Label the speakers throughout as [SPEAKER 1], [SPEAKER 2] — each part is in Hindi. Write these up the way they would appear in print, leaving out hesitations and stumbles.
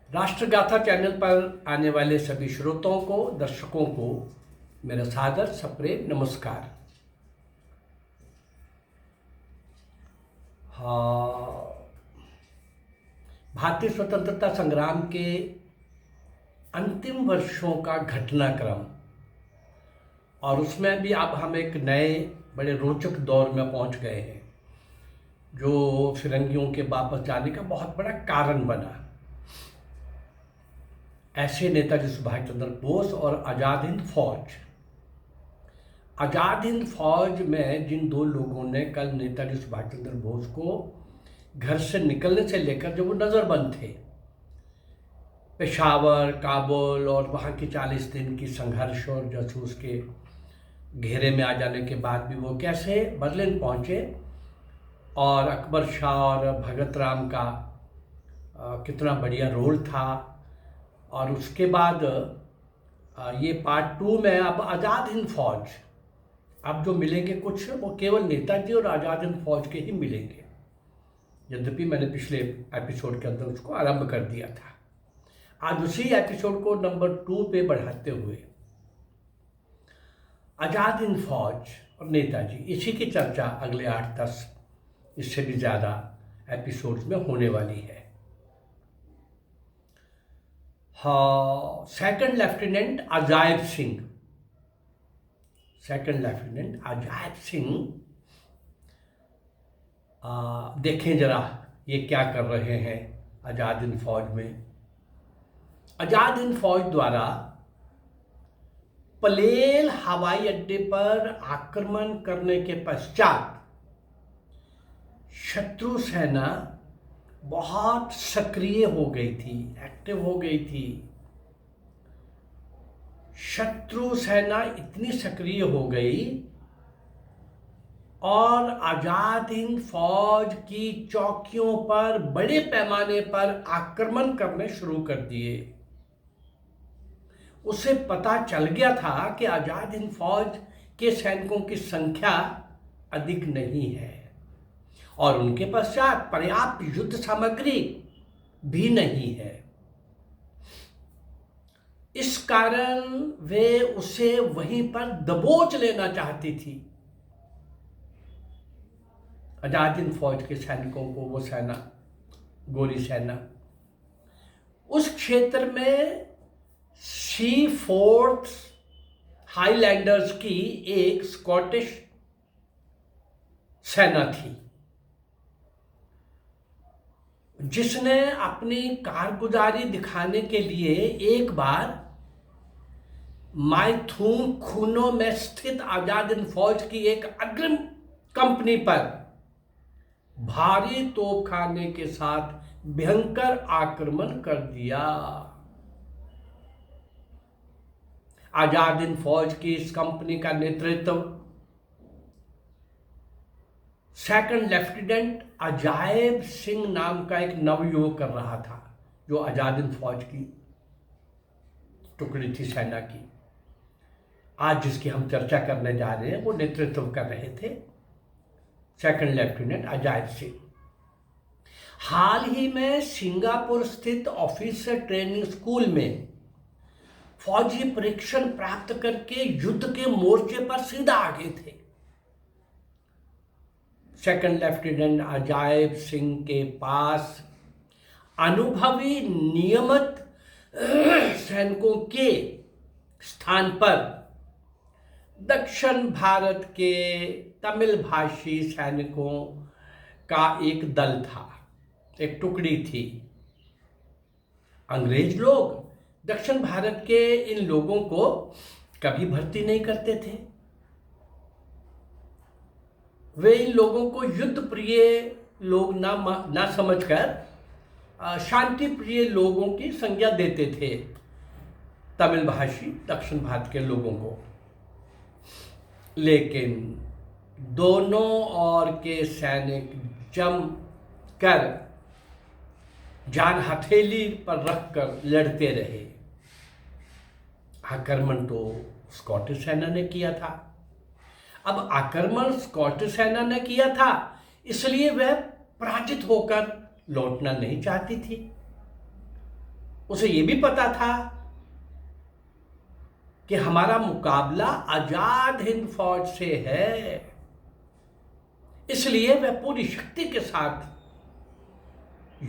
[SPEAKER 1] राष्ट्रगाथा चैनल पर आने वाले सभी श्रोताओं को, दर्शकों को मेरा सादर सप्रेम नमस्कार। हाँ, भारतीय स्वतंत्रता संग्राम के अंतिम वर्षों का घटनाक्रम, और उसमें भी अब हम एक नए बड़े रोचक दौर में पहुंच गए हैं, जो फिरंगियों के वापस जाने का बहुत बड़ा कारण बना। ऐसे नेताजी सुभाष चंद्र बोस और आज़ाद हिंद फौज में जिन दो लोगों ने कल नेताजी सुभाष चंद्र बोस को घर से निकलने से लेकर जब वो नज़रबंद थे, पेशावर, काबुल और वहाँ की 40 दिन की संघर्ष और जासूस के घेरे में आ जाने के बाद भी वो कैसे बर्लिन पहुँचे, और अकबर शाह और भगत राम का कितना बढ़िया रोल था। और उसके बाद ये पार्ट 2 में अब आज़ाद हिंद फौज, अब जो मिलेंगे कुछ वो केवल नेताजी और आज़ाद हिंद फौज के ही मिलेंगे, यद्यपि मैंने पिछले एपिसोड के अंदर उसको आरंभ कर दिया था। आज उसी एपिसोड को नंबर 2 पे बढ़ाते हुए आज़ाद हिंद फौज और नेताजी, इसी की चर्चा अगले 8-10 इससे भी ज़्यादा एपिसोड्स में होने वाली है। हाँ, सेकंड लेफ्टिनेंट अजायब सिंह, देखें जरा ये क्या कर रहे हैं आज़ाद हिंद फौज में। आज़ाद हिंद फौज द्वारा पलेल हवाई अड्डे पर आक्रमण करने के पश्चात शत्रु सेना बहुत सक्रिय हो गई थी, एक्टिव हो गई थी। शत्रु सेना इतनी सक्रिय हो गई और आज़ाद हिंद फौज की चौकियों पर बड़े पैमाने पर आक्रमण करने शुरू कर दिए। उसे पता चल गया था कि आज़ाद हिंद फौज के सैनिकों की संख्या अधिक नहीं है और उनके पश्चात पर्याप्त युद्ध सामग्री भी नहीं है। इस कारण वे उसे वहीं पर दबोच लेना चाहती थी। आज़ाद हिंद फौज के सैनिकों को वो सेना, गोरी सेना, उस क्षेत्र में सी फोर्थ हाईलैंडर्स की एक स्कॉटिश सेना थी, जिसने अपनी कारगुजारी दिखाने के लिए एक बार माइथून खूनों में स्थित आज़ाद हिंद फौज की एक अग्रिम कंपनी पर भारी तोपखाने के साथ भयंकर आक्रमण कर दिया। आज़ाद हिंद फौज की इस कंपनी का नेतृत्व सेकंड लेफ्टिनेंट अजायब सिंह नाम का एक नवयुवक कर रहा था, जो आज़ाद हिंद फौज की टुकड़ी थी सेना की। आज जिसकी हम चर्चा करने जा रहे हैं वो नेतृत्व कर रहे थे सेकंड लेफ्टिनेंट अजायब सिंह। हाल ही में सिंगापुर स्थित ऑफिसर ट्रेनिंग स्कूल में फौजी प्रशिक्षण प्राप्त करके युद्ध के मोर्चे पर सीधा आगे थे। सेकंड लेफ्टिनेंट अजायब सिंह के पास अनुभवी नियमित सैनिकों के स्थान पर दक्षिण भारत के तमिल भाषी सैनिकों का एक दल था, एक टुकड़ी थी। अंग्रेज लोग दक्षिण भारत के इन लोगों को कभी भर्ती नहीं करते थे। वे इन लोगों को युद्ध प्रिय लोग ना समझकर शांति प्रिय लोगों की संज्ञा देते थे, तमिल भाषी दक्षिण भारत के लोगों को। लेकिन दोनों ओर के सैनिक जम कर जान हथेली पर रखकर लड़ते रहे। आक्रमण तो स्कॉटिश सेना ने किया था। अब आक्रमण स्कॉटिश सेना ने किया था, इसलिए वह पराजित होकर लौटना नहीं चाहती थी। उसे ये भी पता था कि हमारा मुकाबला आजाद हिंद फौज से है, इसलिए वह पूरी शक्ति के साथ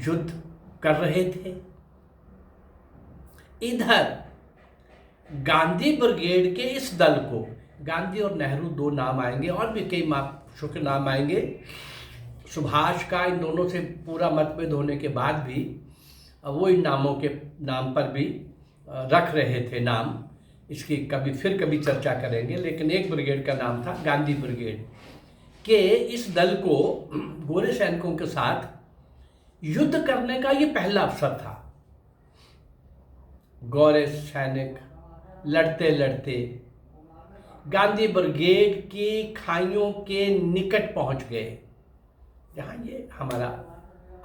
[SPEAKER 1] युद्ध कर रहे थे। इधर गांधी ब्रिगेड के इस दल को, गांधी और नेहरू दो नाम आएंगे और भी कई महापुरुषों के नाम आएंगे, सुभाष का इन दोनों से पूरा मतभेद होने के बाद भी वो इन नामों के नाम पर भी रख रहे थे नाम, इसकी कभी चर्चा करेंगे। लेकिन एक ब्रिगेड का नाम था गांधी ब्रिगेड के इस दल को गोरे सैनिकों के साथ युद्ध करने का ये पहला अवसर था। गोरे सैनिक लड़ते लड़ते गांधी ब्रिगेड की खाइयों के निकट पहुंच गए, जहां ये हमारा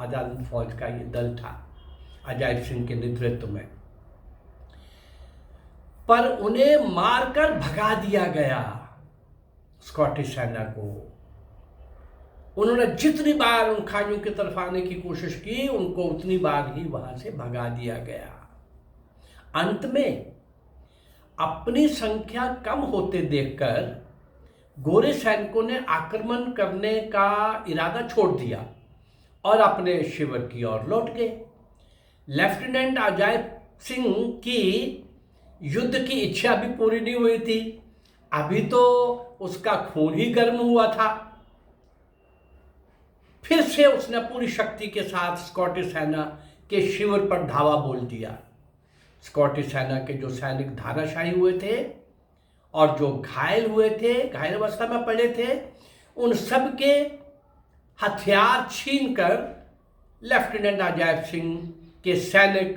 [SPEAKER 1] आजाद फौज का ये दल था अजायब सिंह के नेतृत्व में, पर उन्हें मारकर भगा दिया गया स्कॉटिश सेना को। उन्होंने जितनी बार उन खाइयों की तरफ आने की कोशिश की, उनको उतनी बार ही वहां से भगा दिया गया। अंत में अपनी संख्या कम होते देखकर गोरे सैनिकों ने आक्रमण करने का इरादा छोड़ दिया और अपने शिविर की ओर लौट गए। लेफ्टिनेंट अजायब सिंह की युद्ध की इच्छा भी पूरी नहीं हुई थी, अभी तो उसका खून ही गर्म हुआ था। फिर से उसने पूरी शक्ति के साथ स्कॉटिश सेना के शिविर पर धावा बोल दिया। स्कॉटिश सेना के जो सैनिक धाराशायी हुए थे और जो घायल हुए थे, घायल अवस्था में पड़े थे, उन सब के हथियार छीनकर लेफ्टिनेंट अजायब सिंह के सैनिक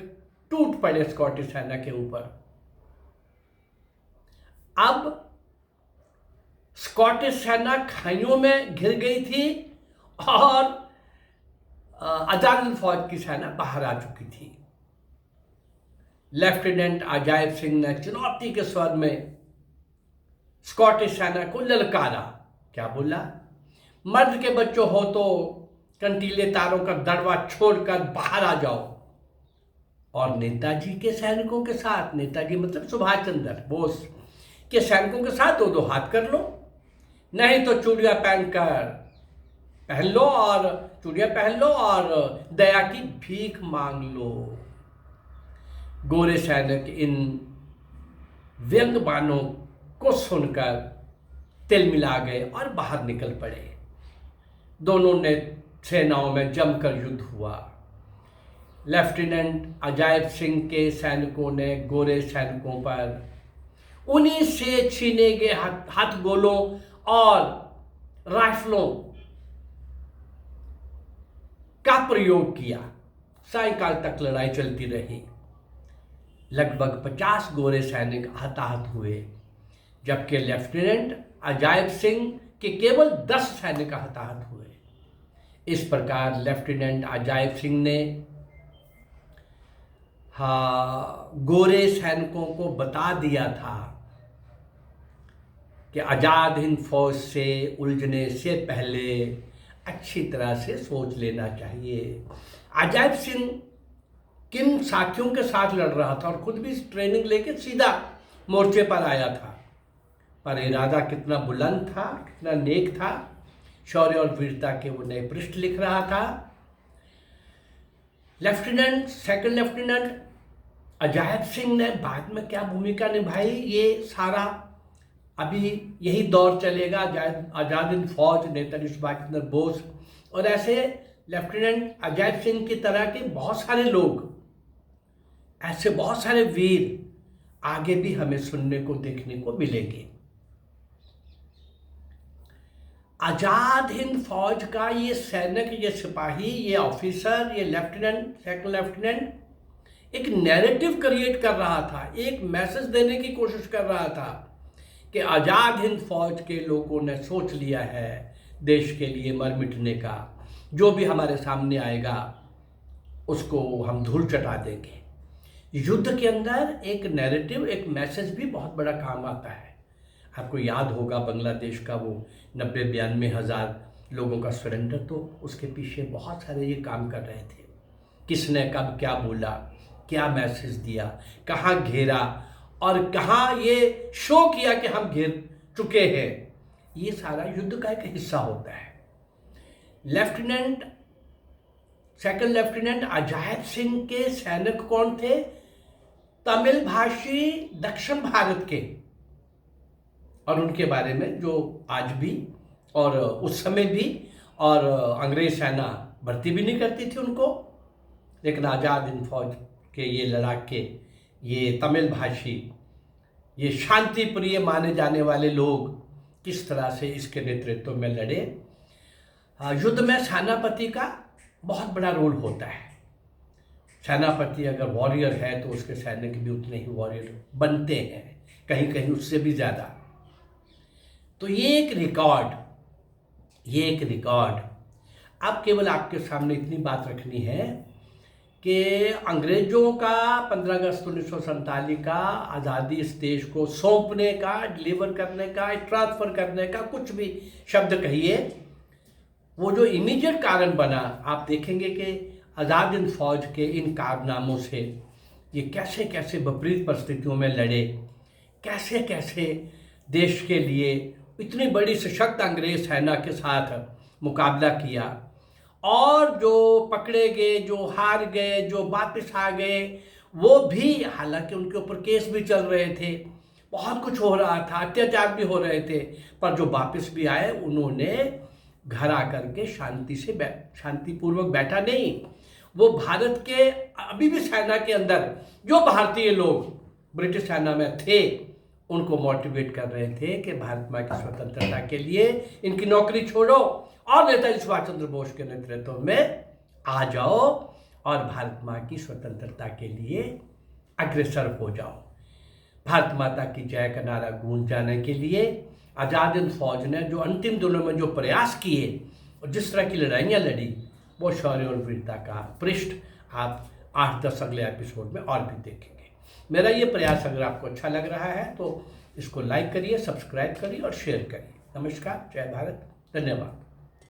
[SPEAKER 1] टूट पड़े स्कॉटिश सेना के ऊपर। अब स्कॉटिश सेना खाइयों में घिर गई थी और आजाद हिंद फौज की सेना बाहर आ चुकी थी। लेफ्टिनेंट अजायब सिंह ने चुनौती के स्वर में स्कॉटिश सेना को ललकारा। क्या बोला? मर्द के बच्चों हो तो कंटीले तारों का दड़वा छोड़कर बाहर आ जाओ और नेताजी के सैनिकों के साथ, नेताजी मतलब सुभाष चंद्र बोस के सैनिकों के साथ दो दो हाथ कर लो, नहीं तो चूड़ियां पहन लो और दया की भीख मांग लो। गोरे सैनिक इन व्यंग बाणों को सुनकर तिल मिला गए और बाहर निकल पड़े। दोनों ने सेनाओं में जमकर युद्ध हुआ। लेफ्टिनेंट अजायब सिंह के सैनिकों ने गोरे सैनिकों पर उन्हीं से छीने गए हथगोलों और राइफलों का प्रयोग किया। सायंकाल तक लड़ाई चलती रही। लगभग 50 गोरे सैनिक हताहत हुए, जबकि लेफ्टिनेंट अजायब सिंह के केवल 10 सैनिक हताहत हुए। इस प्रकार लेफ्टिनेंट अजायब सिंह ने गोरे सैनिकों को बता दिया था कि आजाद हिंद फौज से उलझने से पहले अच्छी तरह से सोच लेना चाहिए। अजायब सिंह किन साथियों के साथ लड़ रहा था और खुद भी ट्रेनिंग लेके सीधा मोर्चे पर आया था, पर इरादा कितना बुलंद था, कितना नेक था। शौर्य और वीरता के वो नए पृष्ठ लिख रहा था। सेकंड लेफ्टिनेंट अजायब सिंह ने बाद में क्या भूमिका निभाई, ये सारा अभी यही दौर चलेगा। आजाद हिंद फौज, नेताजी सुभाष चंद्र बोस और ऐसे लेफ्टिनेंट अजायब सिंह की तरह के बहुत सारे लोग, ऐसे बहुत सारे वीर आगे भी हमें सुनने को देखने को मिलेंगे। आजाद हिंद फौज का ये सैनिक, ये सिपाही, ये ऑफिसर, ये लेफ्टिनेंट, सेकंड लेफ्टिनेंट एक नैरेटिव क्रिएट कर रहा था, एक मैसेज देने की कोशिश कर रहा था कि आजाद हिंद फौज के लोगों ने सोच लिया है देश के लिए मर मिटने का। जो भी हमारे सामने आएगा उसको हम धूल चटा देंगे। युद्ध के अंदर एक नैरेटिव, एक मैसेज भी बहुत बड़ा काम आता है। आपको याद होगा बांग्लादेश का वो 90-92 हज़ार लोगों का सरेंडर, तो उसके पीछे बहुत सारे ये काम कर रहे थे। किसने कब क्या बोला, क्या मैसेज दिया, कहाँ घेरा और कहाँ ये शो किया कि हम घेर चुके हैं, ये सारा युद्ध का एक हिस्सा होता है। सेकंड लेफ्टिनेंट अजायब सिंह के सैनिक कौन थे? तमिल भाषी दक्षिण भारत के, और उनके बारे में जो आज भी और उस समय भी, और अंग्रेज सेना भर्ती भी नहीं करती थी उनको, लेकिन आज़ाद हिंद फौज के ये लड़ाके, ये तमिल भाषी, ये शांति प्रिय माने जाने वाले लोग किस तरह से इसके नेतृत्व में लड़े। युद्ध में सेनापति का बहुत बड़ा रोल होता है। सेनापति अगर वॉरियर है तो उसके सैनिक भी उतने ही वॉरियर बनते हैं, कहीं कहीं उससे भी ज़्यादा। तो ये एक रिकॉर्ड। अब केवल आपके सामने इतनी बात रखनी है कि अंग्रेजों का 15 अगस्त 1947 का आज़ादी इस देश को सौंपने का, डिलीवर करने का, ट्रांसफ़र करने का, कुछ भी शब्द कहिए, वो जो इमीडिएट कारण बना, आप देखेंगे कि आज़ाद हिंद फौज के इन कारनामों से ये कैसे कैसे विपरीत परिस्थितियों में लड़े, कैसे कैसे देश के लिए इतनी बड़ी सशक्त अंग्रेज सेना के साथ मुकाबला किया, और जो पकड़े गए, जो हार गए, जो वापस आ गए, वो भी, हालांकि उनके ऊपर केस भी चल रहे थे, बहुत कुछ हो रहा था, अत्याचार भी हो रहे थे, पर जो वापस भी आए उन्होंने घर आकर के शांतिपूर्वक बैठा नहीं। वो भारत के अभी भी सेना के अंदर जो भारतीय लोग ब्रिटिश सेना में थे उनको मोटिवेट कर रहे थे कि भारत माँ की स्वतंत्रता के लिए इनकी नौकरी छोड़ो और नेताजी सुभाष चंद्र बोस के नेतृत्व में आ जाओ और भारत माँ की स्वतंत्रता के लिए अग्रसर हो जाओ। भारत माता की जय का नारा गूंज जाने के लिए आज़ाद हिंद फौज ने जो अंतिम दिनों में जो प्रयास किए और जिस तरह की लड़ाइयाँ लड़ी, वो शौर्य और वीरता का पृष्ठ आप 8-10 अगले एपिसोड में और भी देखेंगे। मेरा ये प्रयास अगर आपको अच्छा लग रहा है तो इसको लाइक करिए, सब्सक्राइब करिए और शेयर करिए। नमस्कार, जय भारत, धन्यवाद।